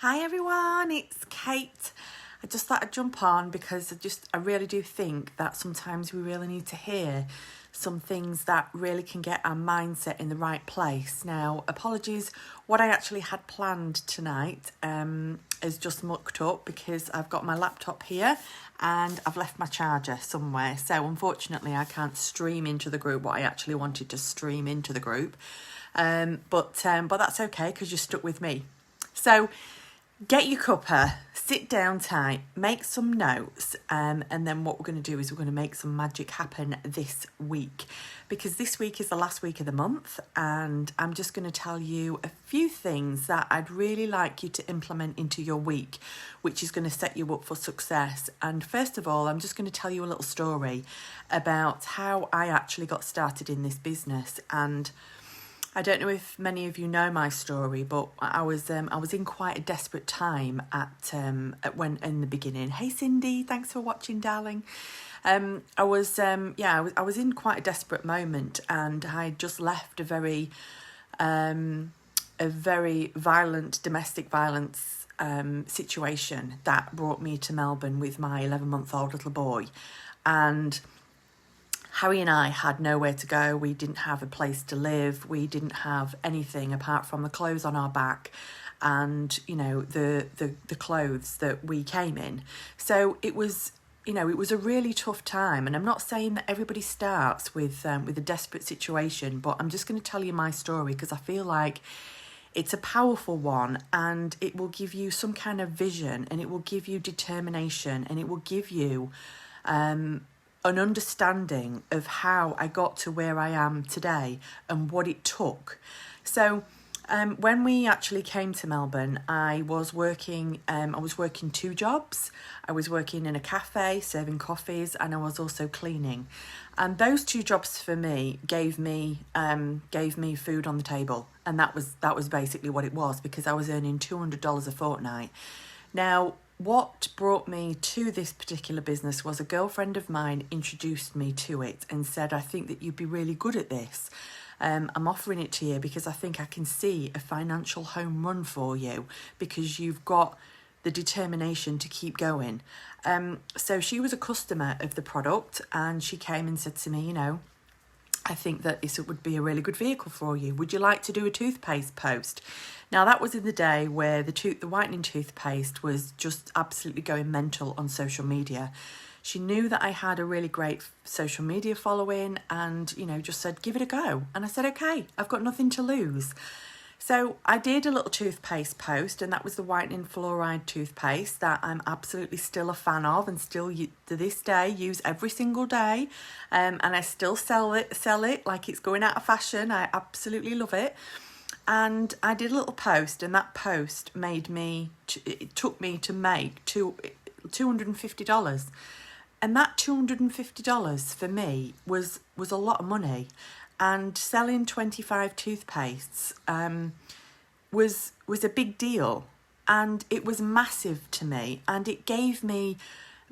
Hi everyone, it's Kate. I just thought I'd jump on because I really do think that sometimes we really need to hear some things that really can get our mindset in the right place. Now, apologies, what I actually had planned tonight is just mucked up because I've got my laptop here and I've left my charger somewhere. So unfortunately, I can't stream into the group what I actually wanted to stream into the group. But that's okay because you're stuck with me. So get your cuppa, sit down tight, make some notes, and then what we're going to do is we're going to make some magic happen this week, because this week is the last week of the month, and I'm just going to tell you a few things that I'd really like you to implement into your week, which is going to set you up for success. And first of all, I'm just going to tell you a little story about how I actually got started in this business. And I don't know if many of you know my story, but I was in quite a desperate time at when in the beginning. Hey Cindy, thanks for watching, darling. I was in quite a desperate moment, and I just left a very violent domestic violence situation that brought me to Melbourne with my 11-month-old little boy, and Harry and I had nowhere to go. We didn't have a place to live. We didn't have anything apart from the clothes on our back and, you know, the clothes that we came in. So it was, you know, it was a really tough time. And I'm not saying that everybody starts with a desperate situation, but I'm just going to tell you my story because I feel like it's a powerful one, and it will give you some kind of vision, and it will give you determination, and it will give you an understanding of how I got to where I am today and what it took. So when we actually came to Melbourne, I was working 2 jobs. I was working in a cafe serving coffees, and I was also cleaning. And those 2 jobs for me gave me food on the table, and that was basically what it was, because I was earning $200 a fortnight. Now, what brought me to this particular business was a girlfriend of mine introduced me to it and said, I think that you'd be really good at this. I'm offering it to you because I think I can see a financial home run for you because you've got the determination to keep going. So she was a customer of the product, and she came and said to me, you know, I think that this would be a really good vehicle for you. Would you like to do a toothpaste post? Now, that was in the day where the whitening toothpaste was just absolutely going mental on social media. She knew that I had a really great social media following and, you know, just said, give it a go. And I said, okay, I've got nothing to lose. So I did a little toothpaste post, and that was the whitening fluoride toothpaste that I'm absolutely still a fan of and still to this day use every single day. And I still sell it like it's going out of fashion. I absolutely love it. And I did a little post, and that post it took me to make $250. And that $250 for me was a lot of money. And selling 25 toothpastes was a big deal, and it was massive to me, and it gave me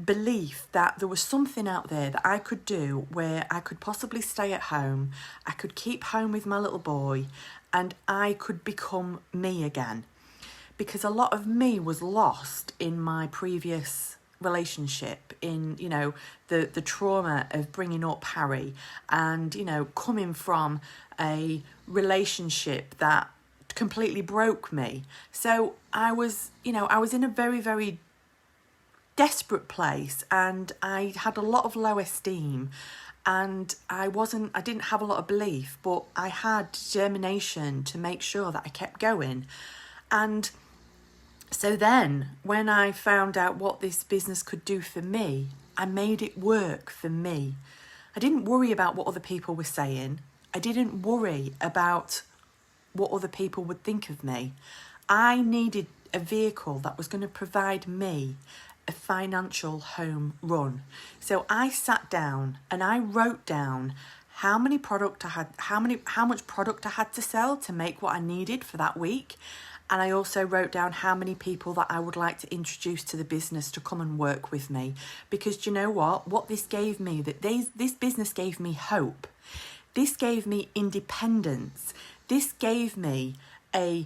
belief that there was something out there that I could do where I could possibly stay at home, I could keep home with my little boy, and I could become me again. Because a lot of me was lost in my previous relationship, in, you know, the trauma of bringing up Harry, and, you know, coming from a relationship that completely broke me. So I was in a very, very desperate place, and I had a lot of low esteem, and I didn't have a lot of belief, but I had determination to make sure that I kept going. And so then, when I found out what this business could do for me, I made it work for me. I didn't worry about what other people were saying. I didn't worry about what other people would think of me. I needed a vehicle that was going to provide me a financial home run. So I sat down and I wrote down how much product I had to sell to make what I needed for that week. And I also wrote down how many people that I would like to introduce to the business to come and work with me. Because do you know what this gave me, this business gave me hope. This gave me independence. This gave me a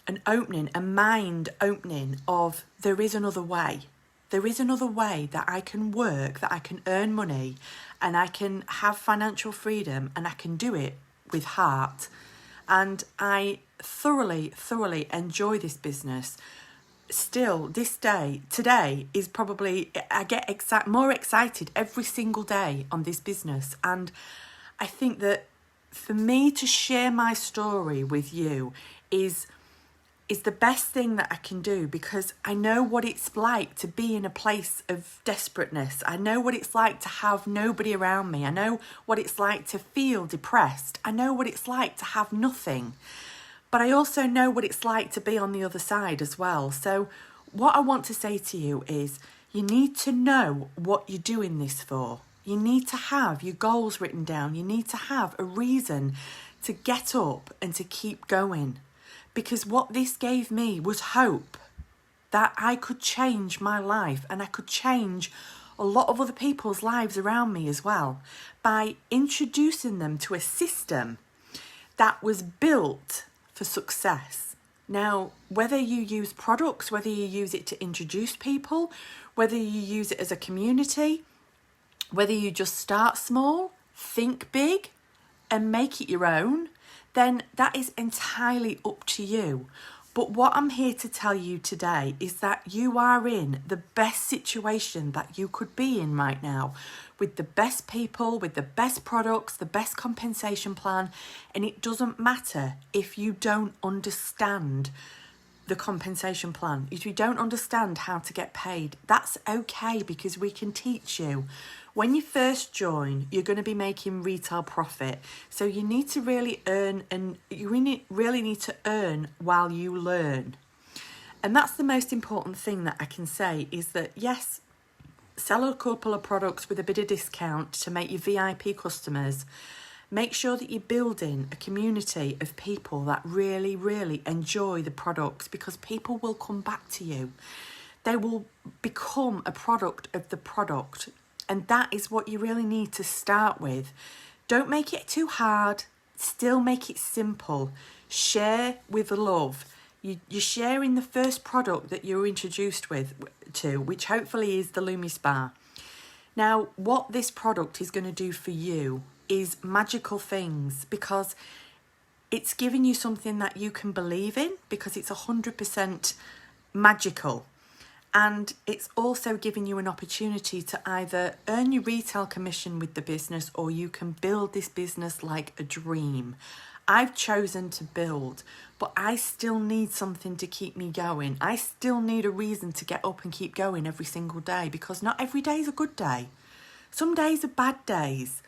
a mind opening of there is another way. There is another way that I can work, that I can earn money, and I can have financial freedom, and I can do it with heart. And I thoroughly enjoy this business. Still, today is probably, I get more excited every single day on this business. And I think that for me to share my story with you is the best thing that I can do, because I know what it's like to be in a place of desperateness. I know what it's like to have nobody around me. I know what it's like to feel depressed. I know what it's like to have nothing. But I also know what it's like to be on the other side as well. So what I want to say to you is, you need to know what you're doing this for. You need to have your goals written down. You need to have a reason to get up and to keep going. Because what this gave me was hope that I could change my life, and I could change a lot of other people's lives around me as well, by introducing them to a system that was built for success. Now, whether you use products, whether you use it to introduce people, whether you use it as a community, whether you just start small, think big, and make it your own, then that is entirely up to you. But what I'm here to tell you today is that you are in the best situation that you could be in right now, with the best people, with the best products, the best compensation plan. And it doesn't matter if you don't understand the compensation plan. If you don't understand how to get paid, that's okay, because we can teach you. When you first join, you're going to be making retail profit. So you need to really earn, and you really need to earn while you learn. And that's the most important thing that I can say, is that yes, sell a couple of products with a bit of discount to make you VIP customers. Make sure that you're building a community of people that really enjoy the products, because people will come back to you. They will become a product of the product. And that is what you really need to start with. Don't make it too hard. Still make it simple. Share with love. You're sharing the first product that you're introduced to, which hopefully is the LumiSpa. Now, what this product is going to do for you is magical things, because it's giving you something that you can believe in, because it's 100% magical. And it's also giving you an opportunity to either earn your retail commission with the business, or you can build this business like a dream. I've chosen to build, but I still need something to keep me going. I still need a reason to get up and keep going every single day, because not every day is a good day. Some days are bad days.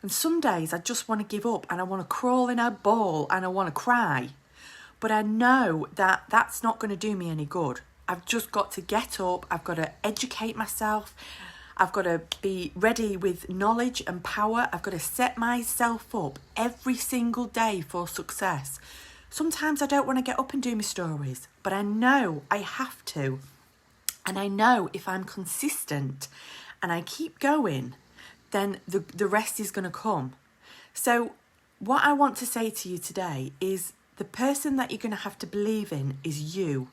And some days I just want to give up, and I want to crawl in a ball, and I want to cry. But I know that that's not going to do me any good. I've just got to get up. I've got to educate myself. I've got to be ready with knowledge and power. I've got to set myself up every single day for success. Sometimes I don't want to get up and do my stories, but I know I have to. And I know if I'm consistent and I keep going, then the rest is going to come. So what I want to say to you today is, the person that you're going to have to believe in is you.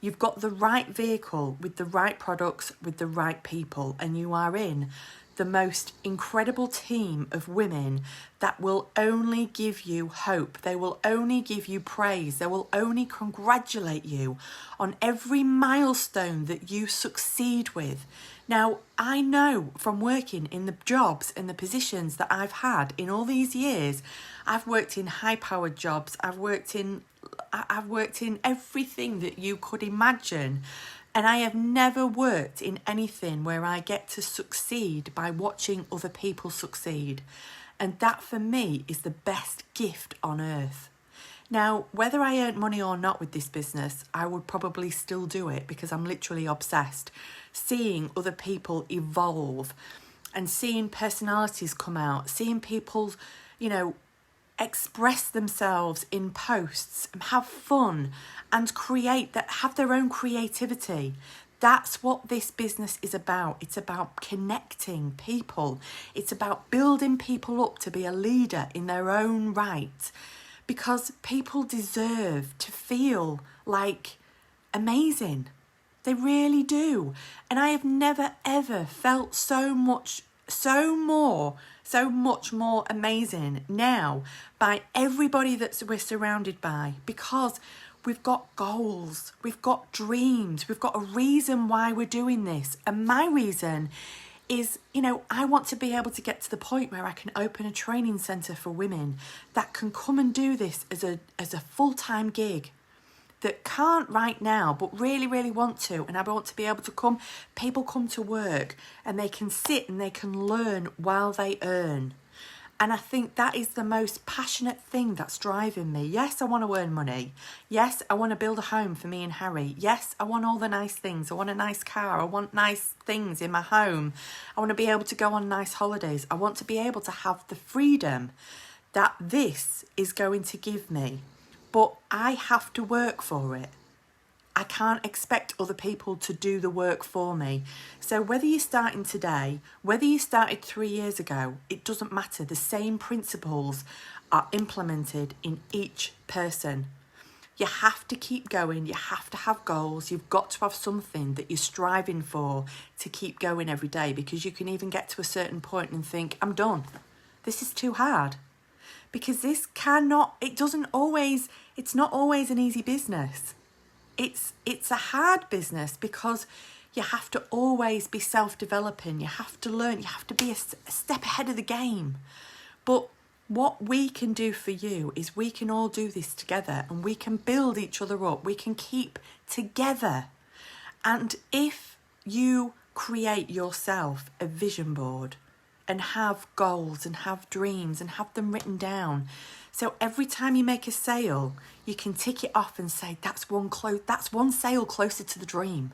You've got the right vehicle with the right products, with the right people, and you are in the most incredible team of women that will only give you hope. They will only give you praise. They will only congratulate you on every milestone that you succeed with. Now, I know from working in the jobs and the positions that I've had in all these years, I've worked in high-powered jobs. I've worked in everything that you could imagine. And I have never worked in anything where I get to succeed by watching other people succeed. And that for me is the best gift on earth. Now, whether I earn money or not with this business, I would probably still do it, because I'm literally obsessed. Seeing other people evolve and seeing personalities come out, seeing people, express themselves in posts and have fun and have their own creativity. That's what this business is about. It's about connecting people. It's about building people up to be a leader in their own right. because people deserve to feel like amazing. They really do. And I have never ever felt so much more amazing now by everybody that we're surrounded by, because we've got goals, we've got dreams, we've got a reason why we're doing this. And my reason is, I want to be able to get to the point where I can open a training centre for women that can come and do this as a full-time gig, that can't right now but really, really want to. And I want to be able to people come to work and they can sit and they can learn while they earn. And I think that is the most passionate thing that's driving me. Yes, I want to earn money. Yes, I want to build a home for me and Harry. Yes, I want all the nice things. I want a nice car. I want nice things in my home. I want to be able to go on nice holidays. I want to be able to have the freedom that this is going to give me. But I have to work for it. I can't expect other people to do the work for me. So whether you're starting today, whether you started 3 years ago, it doesn't matter. The same principles are implemented in each person. You have to keep going. You have to have goals. You've got to have something that you're striving for to keep going every day, because you can even get to a certain point and think, I'm done. This is too hard. Because it's not always an easy business. It's a hard business because you have to always be self-developing. You have to learn. You have to be a step ahead of the game. But what we can do for you is we can all do this together, and we can build each other up. We can keep together. And if you create yourself a vision board and have goals and have dreams and have them written down, so every time you make a sale, you can tick it off and say, that's one sale closer to the dream.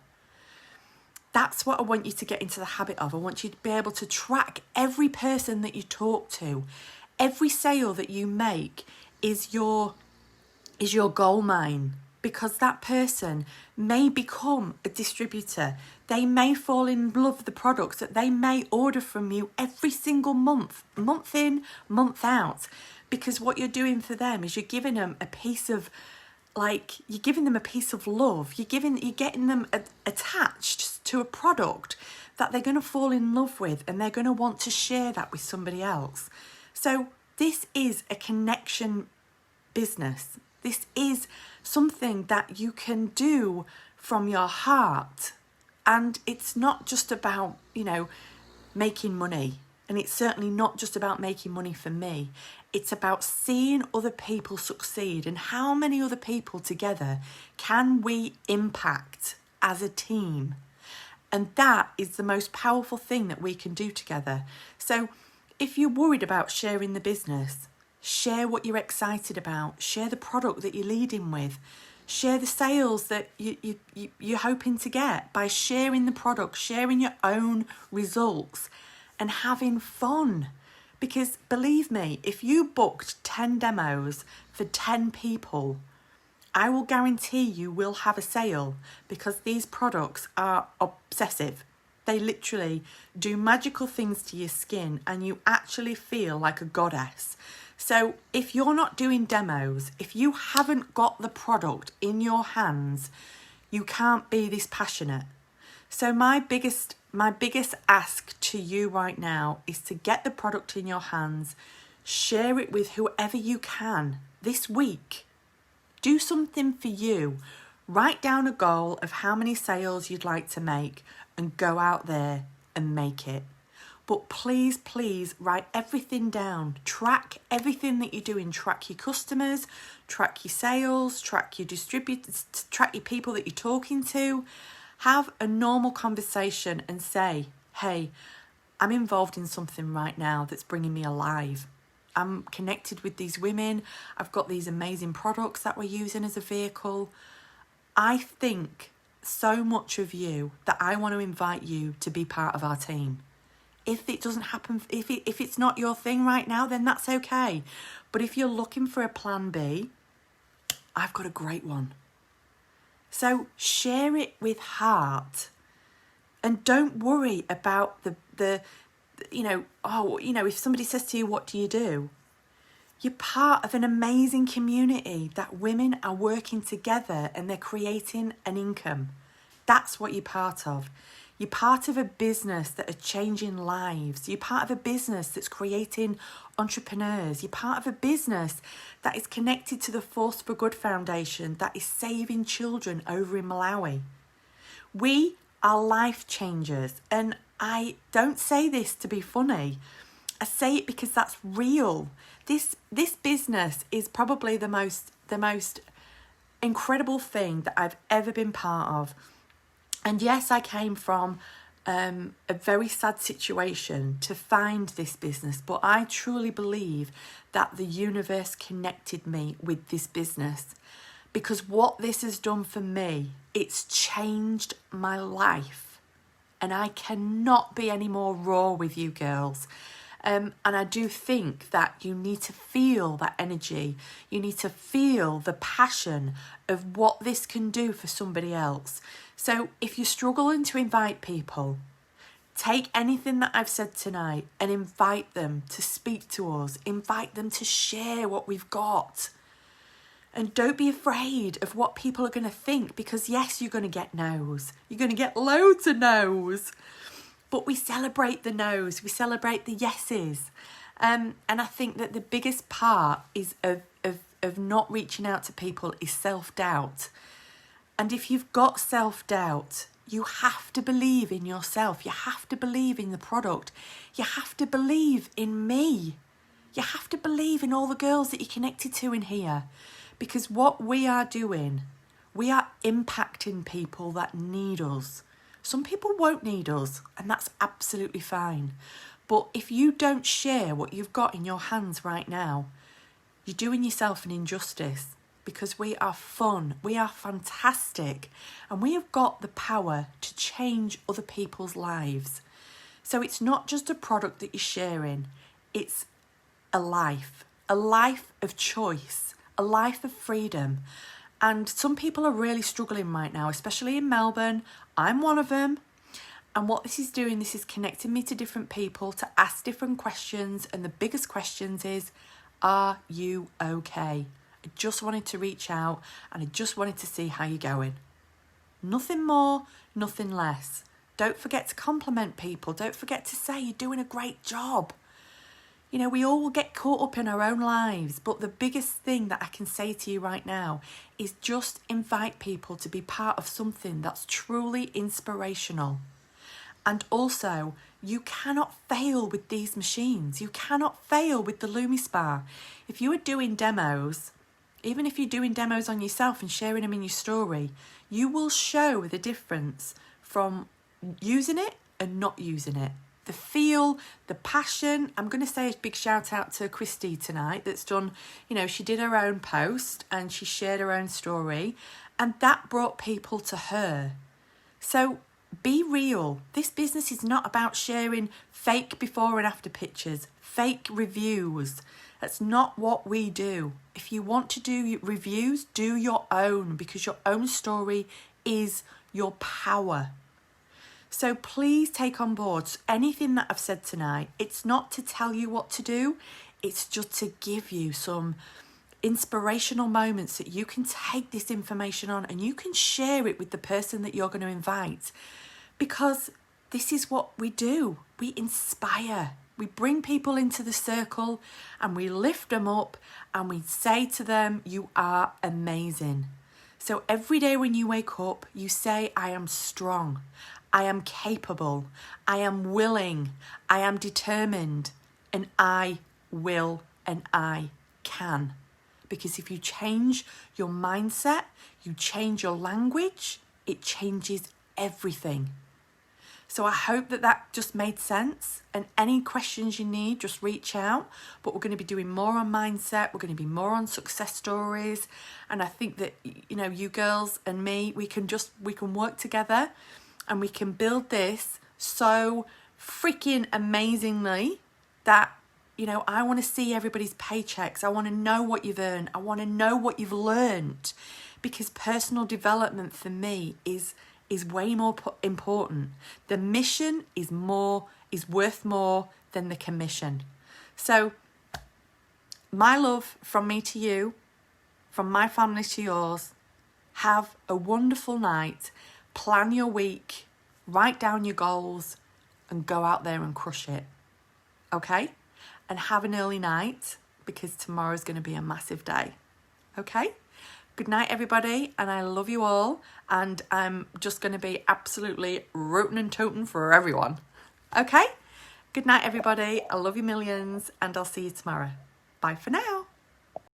That's what I want you to get into the habit of. I want you to be able to track every person that you talk to. Every sale that you make is your goal mine, because that person may become a distributor. They may fall in love with the products that they may order from you every single month in, month out. Because what you're doing for them is you're giving them a piece of love. You're getting them attached to a product that they're going to fall in love with, and they're going to want to share that with somebody else. So this is a connection business. This is something that you can do from your heart. And it's not just about, making money. And it's certainly not just about making money for me. It's about seeing other people succeed, and how many other people together can we impact as a team. And that is the most powerful thing that we can do together. So if you're worried about sharing the business, share what you're excited about. Share the product that you're leading with. Share the sales that you're hoping to get by sharing the product, sharing your own results, and having fun. Because believe me, if you booked 10 demos for 10 people, I will guarantee you will have a sale, because these products are obsessive. They literally do magical things to your skin, and you actually feel like a goddess. So if you're not doing demos, if you haven't got the product in your hands, you can't be this passionate. So my biggest ask to you right now is to get the product in your hands, share it with whoever you can this week. Do something for you. Write down a goal of how many sales you'd like to make and go out there and make it. But please, please write everything down. Track everything that you're doing. Track your customers, track your sales, track your distributors, track your people that you're talking to. Have a normal conversation and say, hey, I'm involved in something right now that's bringing me alive. I'm connected with these women. I've got these amazing products that we're using as a vehicle. I think so much of you that I want to invite you to be part of our team. If it doesn't happen, if it's not your thing right now, then that's okay. But if you're looking for a plan B, I've got a great one. So share it with heart, and don't worry about the if somebody says to you, what do? You're part of an amazing community that women are working together and they're creating an income. That's what you're part of. You're part of a business that are changing lives. You're part of a business that's creating entrepreneurs. You're part of a business that is connected to the Force for Good Foundation that is saving children over in Malawi. We are life changers, and I don't say this to be funny. I say it because that's real. This business is probably the most incredible thing that I've ever been part of. And yes, I came from a very sad situation to find this business, but I truly believe that the universe connected me with this business, because what this has done for me, it's changed my life. And I cannot be any more raw with you girls. And I do think that you need to feel that energy. You need to feel the passion of what this can do for somebody else. So if you're struggling to invite people, take anything that I've said tonight and invite them to speak to us. Invite them to share what we've got. And don't be afraid of what people are going to think, because yes, you're going to get no's. You're going to get loads of no's. But we celebrate the no's, we celebrate the yeses. And I think that the biggest part is of not reaching out to people is self-doubt. And if you've got self-doubt, you have to believe in yourself. You have to believe in the product. You have to believe in me. You have to believe in all the girls that you're connected to in here. Because what we are doing, we are impacting people that need us. Some people won't need us, and that's absolutely fine. But if you don't share what you've got in your hands right now, you're doing yourself an injustice, because we are fun, we are fantastic, and we have got the power to change other people's lives. So it's not just a product that you're sharing, it's a life of choice, a life of freedom. And some people are really struggling right now, especially in Melbourne. I'm one of them. And what this is doing, this is connecting me to different people to ask different questions. And the biggest questions is, are you okay? I just wanted to reach out and I just wanted to see how you're going. Nothing more, nothing less. Don't forget to compliment people. Don't forget to say you're doing a great job. You know, we all get caught up in our own lives, but the biggest thing that I can say to you right now is just invite people to be part of something that's truly inspirational. And also, you cannot fail with these machines. You cannot fail with the LumiSpa. If you are doing demos, even if you're doing demos on yourself and sharing them in your story, you will show the difference from using it and not using it. The feel, the passion. I'm going to say a big shout out to Christy tonight that's done, you know, she did her own post and she shared her own story, and that brought people to her. So be real. This business is not about sharing fake before and after pictures, fake reviews. That's not what we do. If you want to do reviews, do your own, because your own story is your power. So please take on board anything that I've said tonight. It's not to tell you what to do. It's just to give you some inspirational moments that you can take this information on and you can share it with the person that you're going to invite. Because this is what we do. We inspire. We bring people into the circle and we lift them up and we say to them, you are amazing. So every day when you wake up, you say, I am strong. I am capable, I am willing, I am determined, and I will and I can. Because if you change your mindset, you change your language, it changes everything. So I hope that that just made sense, and any questions you need, just reach out. But we're going to be doing more on mindset, we're going to be more on success stories, and I think that, you know, you girls and me, we can work together. And we can build this so freaking amazingly that, you know, I want to see everybody's paychecks. I want to know what you've earned. I want to know what you've learned, because personal development for me is way more important. The mission is worth more than the commission. So my love from me to you, from my family to yours. Have a wonderful night. Plan your week. Write down your goals and go out there and crush it. Okay? And have an early night because tomorrow's going to be a massive day. Okay? Good night, everybody. And I love you all. And I'm just going to be absolutely rootin' and tootin' for everyone. Okay? Good night, everybody. I love you millions. And I'll see you tomorrow. Bye for now.